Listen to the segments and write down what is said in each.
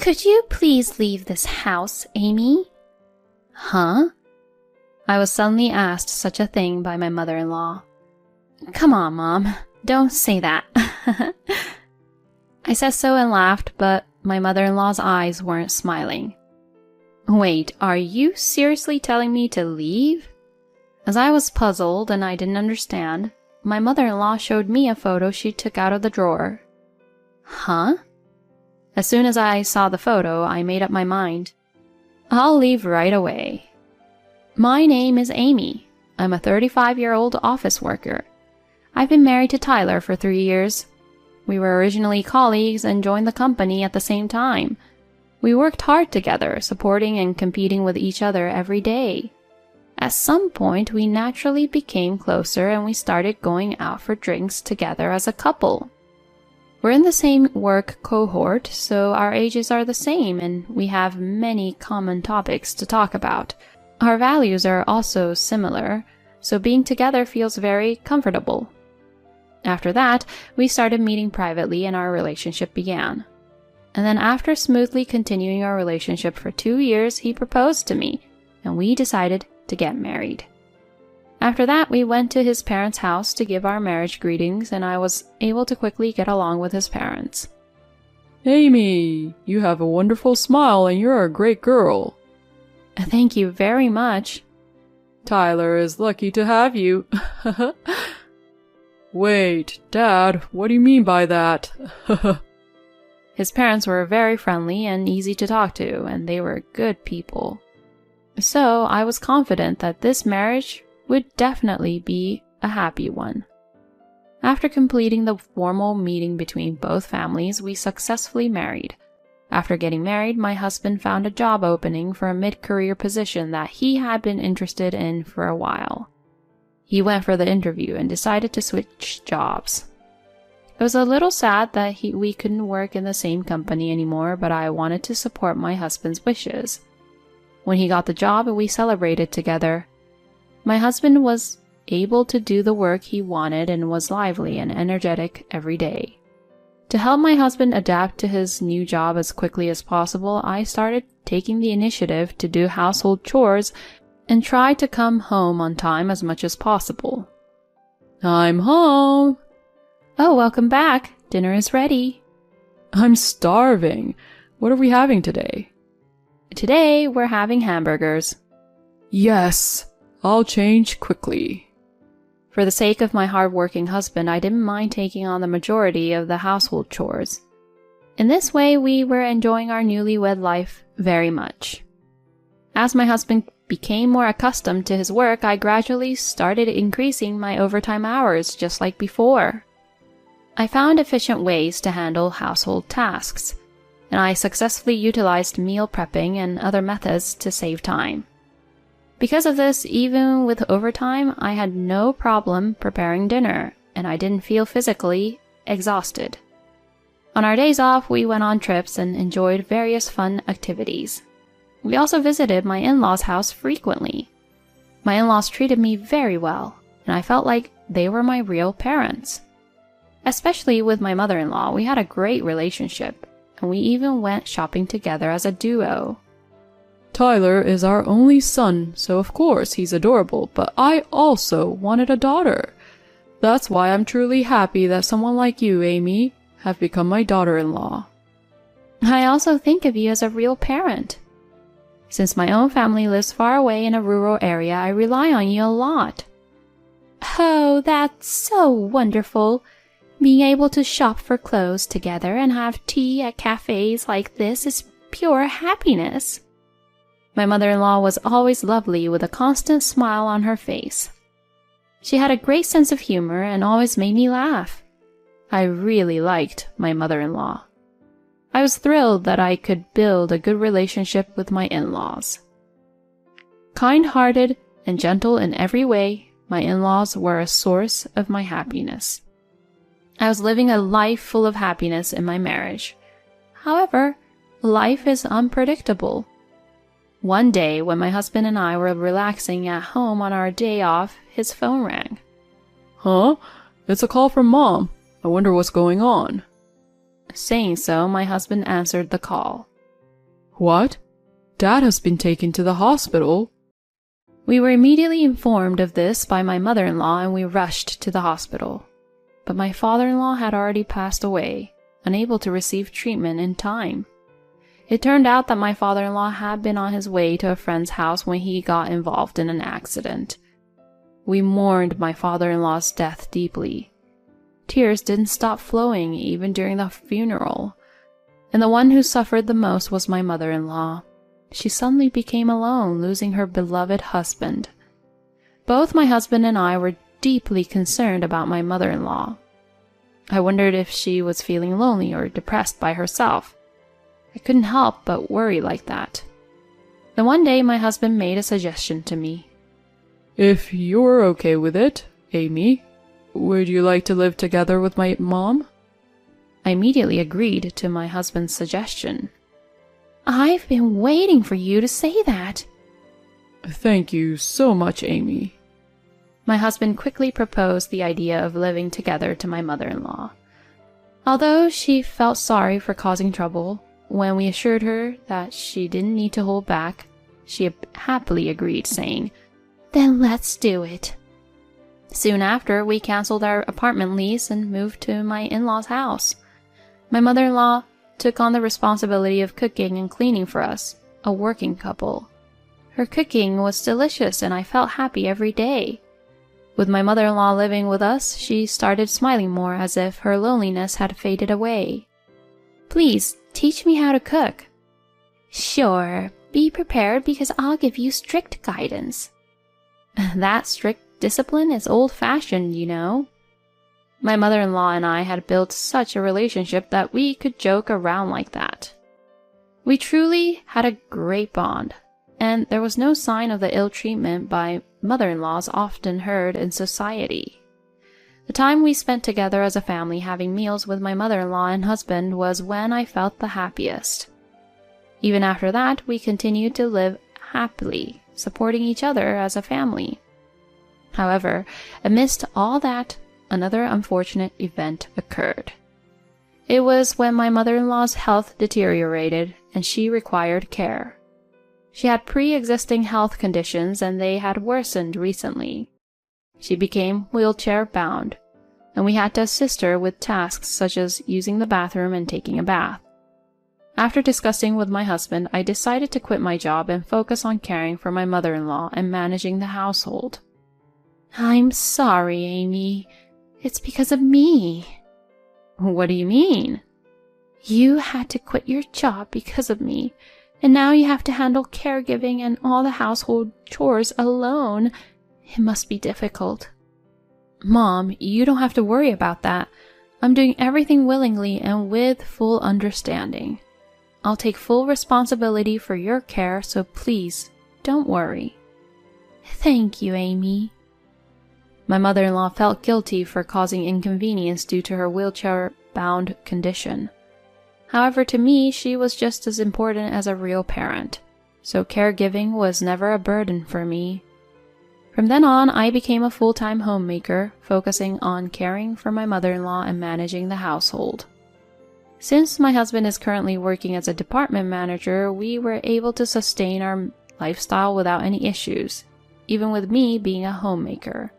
Could you please leave this house, Amy? Huh? I was suddenly asked such a thing by my mother-in-law. Come on, Mom. Don't say that. I said so and laughed, but my mother-in-law's eyes weren't smiling. Wait, are you seriously telling me to leave? As I was puzzled and I didn't understand, my mother-in-law showed me a photo she took out of the drawer. Huh? As soon as I saw the photo, I made up my mind. I'll leave right away. My name is Amy. I'm a 35-year-old office worker. I've been married to Tyler for 3 years. We were originally colleagues and joined the company at the same time. We worked hard together, supporting and competing with each other every day. At some point, we naturally became closer and we started going out for drinks together as a couple. We're in the same work cohort, so our ages are the same and we have many common topics to talk about. Our values are also similar, so being together feels very comfortable. After that, we started meeting privately and our relationship began. And then after smoothly continuing our relationship for 2 years, he proposed to me, and we decided to get married. After that, we went to his parents' house to give our marriage greetings, and I was able to quickly get along with his parents. Amy, you have a wonderful smile and you're a great girl. Thank you very much. Tyler is lucky to have you. Wait, Dad, what do you mean by that? His parents were very friendly and easy to talk to, and they were good people. So I was confident that this marriage would definitely be a happy one. After completing the formal meeting between both families, we successfully married. After getting married, my husband found a job opening for a mid-career position that he had been interested in for a while. He went for the interview and decided to switch jobs. It was a little sad that we couldn't work in the same company anymore, but I wanted to support my husband's wishes. When he got the job, we celebrated together. My husband was able to do the work he wanted and was lively and energetic every day. To help my husband adapt to his new job as quickly as possible, I started taking the initiative to do household chores and try to come home on time as much as possible. I'm home. Oh, welcome back. Dinner is ready. I'm starving. What are we having today? Today, we're having hamburgers. Yes, I'll change quickly. For the sake of my hard-working husband, I didn't mind taking on the majority of the household chores. In this way, we were enjoying our newlywed life very much. As my husband became more accustomed to his work, I gradually started increasing my overtime hours just like before. I found efficient ways to handle household tasks, and I successfully utilized meal prepping and other methods to save time. Because of this, even with overtime, I had no problem preparing dinner, and I didn't feel physically exhausted. On our days off, we went on trips and enjoyed various fun activities. We also visited my in-laws' house frequently. My in-laws treated me very well, and I felt like they were my real parents. Especially with my mother-in-law, we had a great relationship, and we even went shopping together as a duo. Tyler is our only son, so of course he's adorable, but I also wanted a daughter. That's why I'm truly happy that someone like you, Amy, have become my daughter-in-law. I also think of you as a real parent. Since my own family lives far away in a rural area, I rely on you a lot. Oh, that's so wonderful. Being able to shop for clothes together and have tea at cafes like this is pure happiness. My mother-in-law was always lovely with a constant smile on her face. She had a great sense of humor and always made me laugh. I really liked my mother-in-law. I was thrilled that I could build a good relationship with my in-laws. Kind-hearted and gentle in every way, my in-laws were a source of my happiness. I was living a life full of happiness in my marriage. However, life is unpredictable. One day, when my husband and I were relaxing at home on our day off, his phone rang. Huh? It's a call from Mom. I wonder what's going on. Saying so, my husband answered the call. What? Dad has been taken to the hospital? We were immediately informed of this by my mother-in-law and we rushed to the hospital. But my father-in-law had already passed away, unable to receive treatment in time. It turned out that my father-in-law had been on his way to a friend's house when he got involved in an accident. We mourned my father-in-law's death deeply. Tears didn't stop flowing even during the funeral. And the one who suffered the most was my mother-in-law. She suddenly became alone, losing her beloved husband. Both my husband and I were deeply concerned about my mother-in-law. I wondered if she was feeling lonely or depressed by herself. I couldn't help but worry like that. Then one day my husband made a suggestion to me. If you're okay with it, Amy, would you like to live together with my mom? I immediately agreed to my husband's suggestion. I've been waiting for you to say that. Thank you so much, Amy. My husband quickly proposed the idea of living together to my mother-in-law. Although she felt sorry for causing trouble, when we assured her that she didn't need to hold back, she happily agreed, saying, "Then let's do it." Soon after, we canceled our apartment lease and moved to my in-laws' house. My mother-in-law took on the responsibility of cooking and cleaning for us, a working couple. Her cooking was delicious and I felt happy every day. With my mother-in-law living with us, she started smiling more as if her loneliness had faded away. "Please, teach me how to cook." "Sure, be prepared because I'll give you strict guidance." "That strict discipline is old-fashioned, you know." My mother-in-law and I had built such a relationship that we could joke around like that. We truly had a great bond, and there was no sign of the ill treatment by mother-in-laws often heard in society. The time we spent together as a family having meals with my mother-in-law and husband was when I felt the happiest. Even after that, we continued to live happily, supporting each other as a family. However, amidst all that, another unfortunate event occurred. It was when my mother-in-law's health deteriorated and she required care. She had pre-existing health conditions and they had worsened recently. She became wheelchair-bound, and we had to assist her with tasks such as using the bathroom and taking a bath. After discussing with my husband, I decided to quit my job and focus on caring for my mother-in-law and managing the household. "I'm sorry, Amy. It's because of me." "What do you mean?" "You had to quit your job because of me, and now you have to handle caregiving and all the household chores alone. It must be difficult." "Mom, you don't have to worry about that. I'm doing everything willingly and with full understanding. I'll take full responsibility for your care, so please, don't worry." "Thank you, Amy." My mother-in-law felt guilty for causing inconvenience due to her wheelchair-bound condition. However, to me, she was just as important as a real parent, so caregiving was never a burden for me. From then on, I became a full-time homemaker, focusing on caring for my mother-in-law and managing the household. Since my husband is currently working as a department manager, we were able to sustain our lifestyle without any issues, even with me being a homemaker.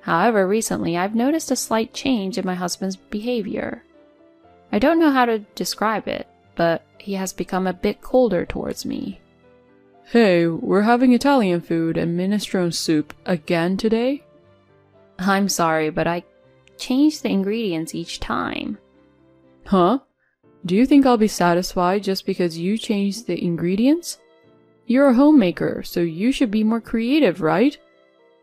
However, recently I've noticed a slight change in my husband's behavior. I don't know how to describe it, but he has become a bit colder towards me. Hey, we're having Italian food and minestrone soup again today? I'm sorry, but I change the ingredients each time. Huh? Do you think I'll be satisfied just because you changed the ingredients? You're a homemaker, so you should be more creative, right?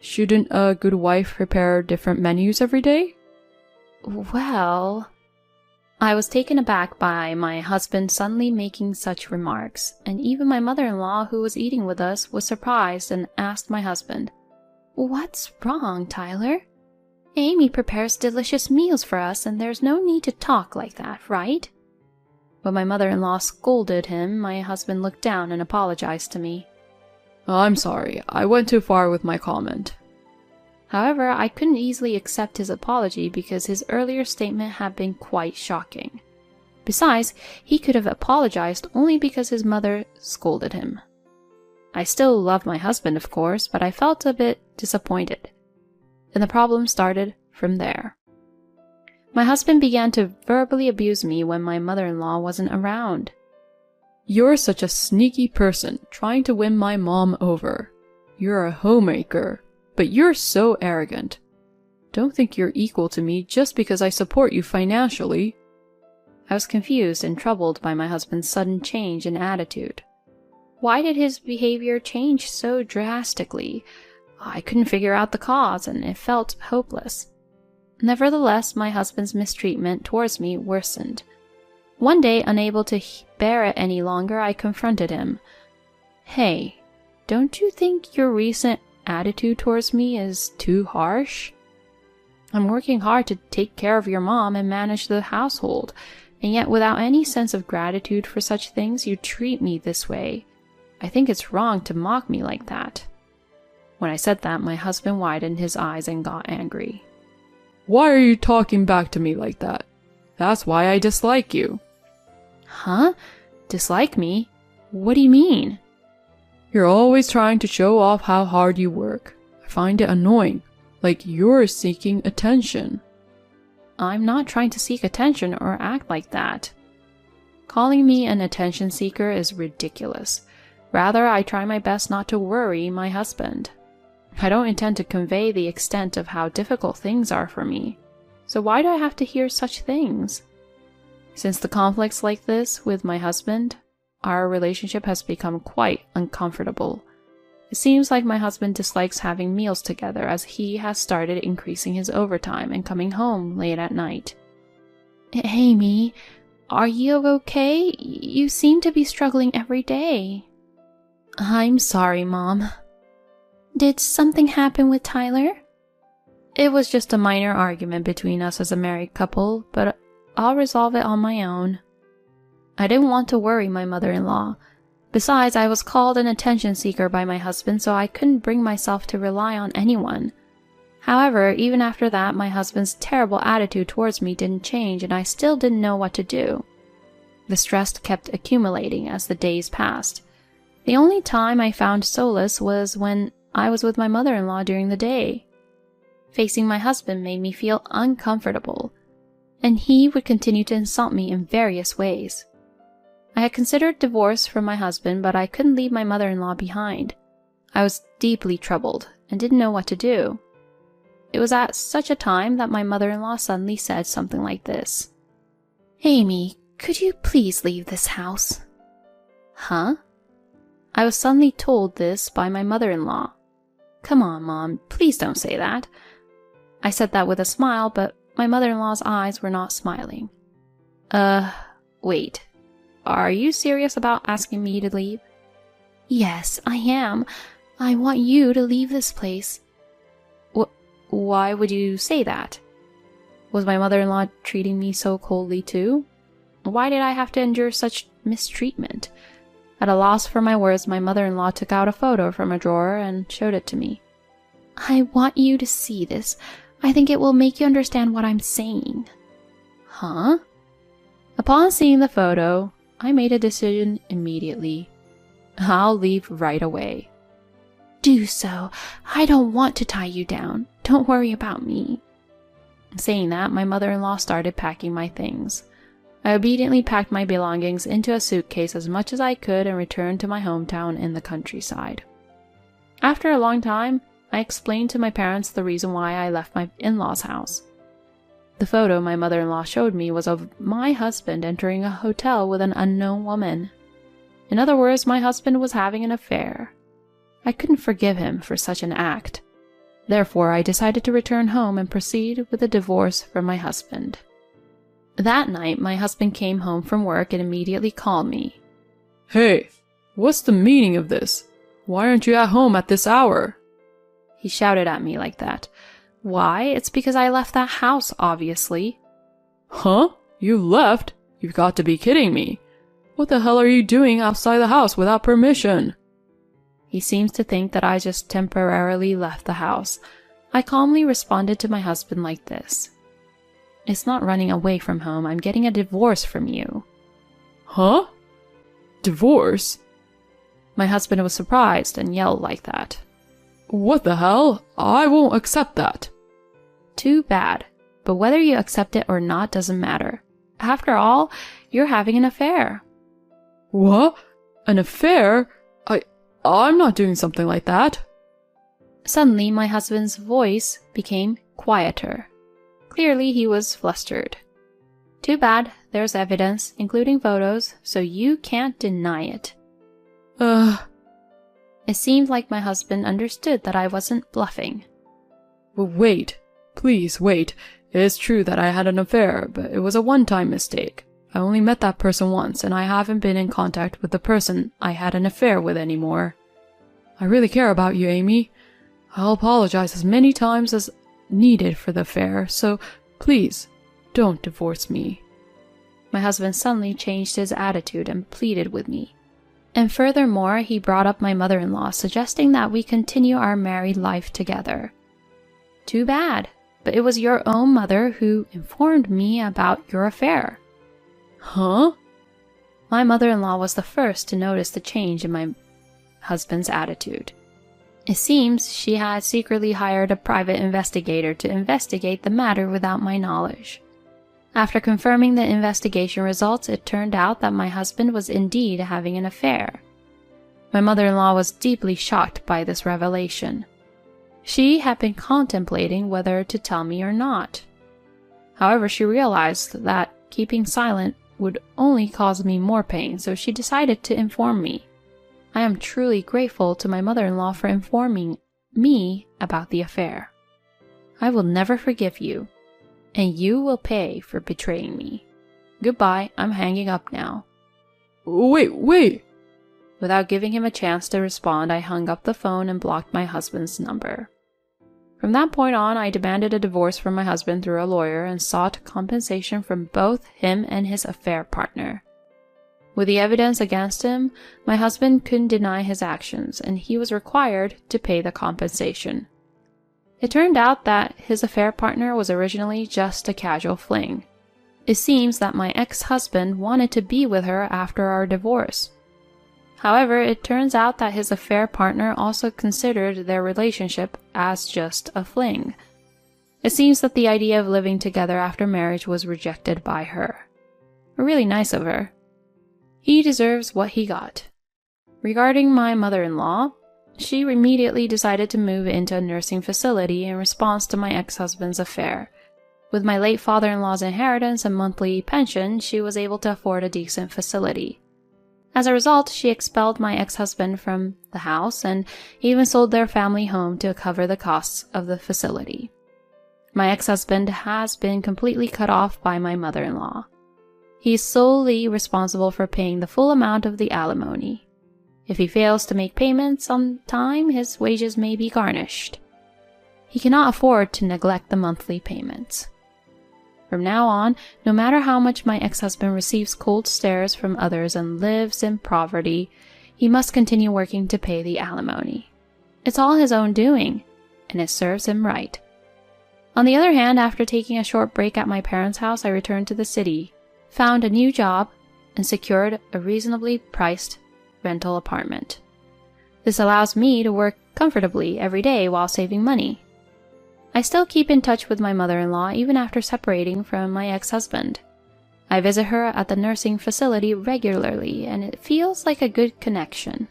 Shouldn't a good wife prepare different menus every day? Well, I was taken aback by my husband suddenly making such remarks, and even my mother-in-law, who was eating with us, was surprised and asked my husband, "What's wrong, Tyler? Amy prepares delicious meals for us, and there's no need to talk like that, right?" When my mother-in-law scolded him, my husband looked down and apologized to me. I'm sorry, I went too far with my comment. However, I couldn't easily accept his apology because his earlier statement had been quite shocking. Besides, he could have apologized only because his mother scolded him. I still loved my husband, of course, but I felt a bit disappointed. And the problem started from there. My husband began to verbally abuse me when my mother-in-law wasn't around. You're such a sneaky person, trying to win my mom over. You're a homemaker, but you're so arrogant. Don't think you're equal to me just because I support you financially. I was confused and troubled by my husband's sudden change in attitude. Why did his behavior change so drastically? I couldn't figure out the cause, and it felt hopeless. Nevertheless, my husband's mistreatment towards me worsened. One day, unable to bear it any longer, I confronted him. Hey, don't you think your recent attitude towards me is too harsh? I'm working hard to take care of your mom and manage the household, and yet without any sense of gratitude for such things, you treat me this way. I think it's wrong to mock me like that. When I said that, my husband widened his eyes and got angry. Why are you talking back to me like that? That's why I dislike you. Huh? Dislike me? What do you mean? You're always trying to show off how hard you work. I find it annoying, like you're seeking attention. I'm not trying to seek attention or act like that. Calling me an attention seeker is ridiculous. Rather, I try my best not to worry my husband. I don't intend to convey the extent of how difficult things are for me. So why do I have to hear such things? Since the conflicts like this with my husband, our relationship has become quite uncomfortable. It seems like my husband dislikes having meals together, as he has started increasing his overtime and coming home late at night. Amy, are you okay? You seem to be struggling every day. I'm sorry, Mom. Did something happen with Tyler? It was just a minor argument between us as a married couple, but I'll resolve it on my own. I didn't want to worry my mother-in-law. Besides, I was called an attention seeker by my husband, so I couldn't bring myself to rely on anyone. However, even after that, my husband's terrible attitude towards me didn't change, and I still didn't know what to do. The stress kept accumulating as the days passed. The only time I found solace was when I was with my mother-in-law during the day. Facing my husband made me feel uncomfortable, and he would continue to insult me in various ways. I had considered divorce from my husband, but I couldn't leave my mother-in-law behind. I was deeply troubled and didn't know what to do. It was at such a time that my mother-in-law suddenly said something like this. Amy, could you please leave this house? Huh? I was suddenly told this by my mother-in-law. Come on, Mom, please don't say that. I said that with a smile, but my mother-in-law's eyes were not smiling. Wait. Are you serious about asking me to leave? Yes, I am. I want you to leave this place. Why would you say that? Was my mother-in-law treating me so coldly too? Why did I have to endure such mistreatment? At a loss for my words, my mother-in-law took out a photo from a drawer and showed it to me. I want you to see this. I think it will make you understand what I'm saying. Huh? Upon seeing the photo, I made a decision immediately. I'll leave right away. Do so. I don't want to tie you down. Don't worry about me. Saying that, my mother-in-law started packing my things. I obediently packed my belongings into a suitcase as much as I could and returned to my hometown in the countryside. After a long time, I explained to my parents the reason why I left my in-laws' house. The photo my mother-in-law showed me was of my husband entering a hotel with an unknown woman. In other words, my husband was having an affair. I couldn't forgive him for such an act. Therefore, I decided to return home and proceed with a divorce from my husband. That night, my husband came home from work and immediately called me. Hey, what's the meaning of this? Why aren't you at home at this hour? He shouted at me like that. Why? It's because I left that house, obviously. Huh? You left? You've got to be kidding me. What the hell are you doing outside the house without permission? He seems to think that I just temporarily left the house. I calmly responded to my husband like this. It's not running away from home. I'm getting a divorce from you. Huh? Divorce? My husband was surprised and yelled like that. What the hell? I won't accept that. Too bad. But whether you accept it or not doesn't matter. After all, you're having an affair. What? An affair? I'm not doing something like that. Suddenly, my husband's voice became quieter. Clearly, he was flustered. Too bad. There's evidence, including photos, so you can't deny it. It seemed like my husband understood that I wasn't bluffing. Wait. Please, wait. It's true that I had an affair, but it was a one-time mistake. I only met that person once, and I haven't been in contact with the person I had an affair with anymore. I really care about you, Amy. I'll apologize as many times as needed for the affair, so please, don't divorce me. My husband suddenly changed his attitude and pleaded with me. And furthermore, he brought up my mother-in-law, suggesting that we continue our married life together. Too bad, but it was your own mother who informed me about your affair. Huh? My mother-in-law was the first to notice the change in my husband's attitude. It seems she had secretly hired a private investigator to investigate the matter without my knowledge. After confirming the investigation results, it turned out that my husband was indeed having an affair. My mother-in-law was deeply shocked by this revelation. She had been contemplating whether to tell me or not. However, she realized that keeping silent would only cause me more pain, so she decided to inform me. I am truly grateful to my mother-in-law for informing me about the affair. I will never forgive you, and you will pay for betraying me. Goodbye, I'm hanging up now. Wait! Without giving him a chance to respond, I hung up the phone and blocked my husband's number. From that point on, I demanded a divorce from my husband through a lawyer and sought compensation from both him and his affair partner. With the evidence against him, my husband couldn't deny his actions, and he was required to pay the compensation. It turned out that his affair partner was originally just a casual fling. It seems that my ex-husband wanted to be with her after our divorce. However, it turns out that his affair partner also considered their relationship as just a fling. It seems that the idea of living together after marriage was rejected by her. Really nice of her. He deserves what he got. Regarding my mother-in-law, she immediately decided to move into a nursing facility in response to my ex-husband's affair. With my late father-in-law's inheritance and monthly pension, she was able to afford a decent facility. As a result, she expelled my ex-husband from the house and even sold their family home to cover the costs of the facility. My ex-husband has been completely cut off by my mother-in-law. He is solely responsible for paying the full amount of the alimony. If he fails to make payments on time, his wages may be garnished. He cannot afford to neglect the monthly payments. From now on, no matter how much my ex-husband receives cold stares from others and lives in poverty, he must continue working to pay the alimony. It's all his own doing, and it serves him right. On the other hand, after taking a short break at my parents' house, I returned to the city, found a new job, and secured a reasonably priced rental apartment. This allows me to work comfortably every day while saving money. I still keep in touch with my mother-in-law even after separating from my ex-husband. I visit her at the nursing facility regularly, and it feels like a good connection.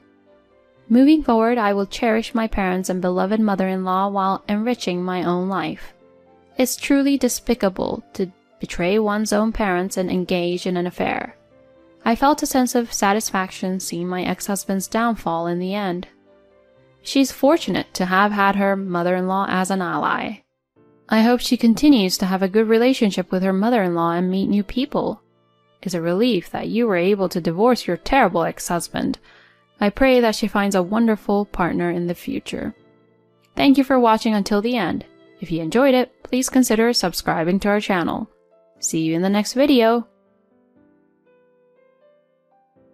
Moving forward, I will cherish my parents and beloved mother-in-law while enriching my own life. It's truly despicable to betray one's own parents and engage in an affair. I felt a sense of satisfaction seeing my ex-husband's downfall in the end. She's fortunate to have had her mother-in-law as an ally. I hope she continues to have a good relationship with her mother-in-law and meet new people. It's a relief that you were able to divorce your terrible ex-husband. I pray that she finds a wonderful partner in the future. Thank you for watching until the end. If you enjoyed it, please consider subscribing to our channel. See you in the next video.